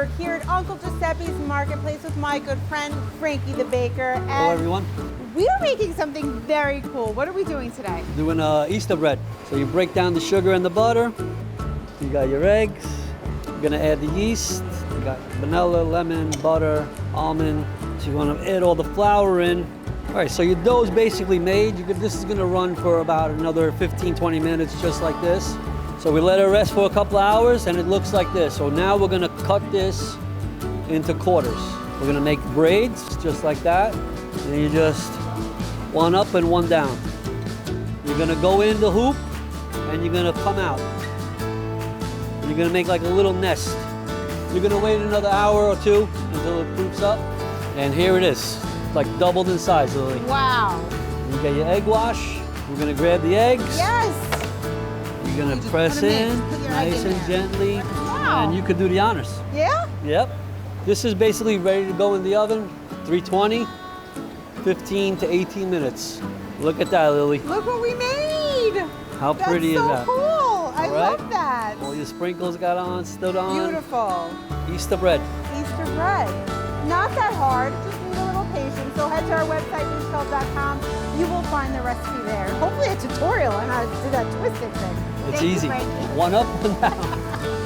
Stolzberg here at Uncle Giuseppe's Marketplace with my good friend Frankie the baker. And hello everyone. we are making something very cool. What are we doing today? Doing Easter bread. So you break down the sugar and the butter. You got your eggs. You're gonna add the yeast. You got vanilla, lemon, butter, almond. So you wanna add all the flour in. All right, so your dough is basically made. This is gonna run for about another 15-20 minutes, just like this. So we let it rest for a couple of hours and it looks like this. So now we're gonna cut this into quarters. We're gonna make braids, just like that. And you just one up and one down. You're gonna go in the hoop and you're gonna come out. You're gonna make like a little nest. You're gonna wait another hour or two until it poops up. And here it is. It's like doubled in size, Lily. Wow. You get your egg wash. We're gonna grab the eggs. Yes. You're gonna press in, nice and gently. Wow. And you could do the honors. Yeah? Yep. This is basically ready to go in the oven, 320, 15 to 18 minutes. Look at that, Lily. Look what we made. How pretty is that? That's so cool. I right? love that. All your sprinkles got on, stood on. Beautiful. Easter bread. Easter bread. Not that hard, just need a little patience. So head to our website, lilystolzberg.com. You will find the recipe there. Hopefully a tutorial on how to do that twisted thing. It's Thank you, easy. Frankie. One up, one down.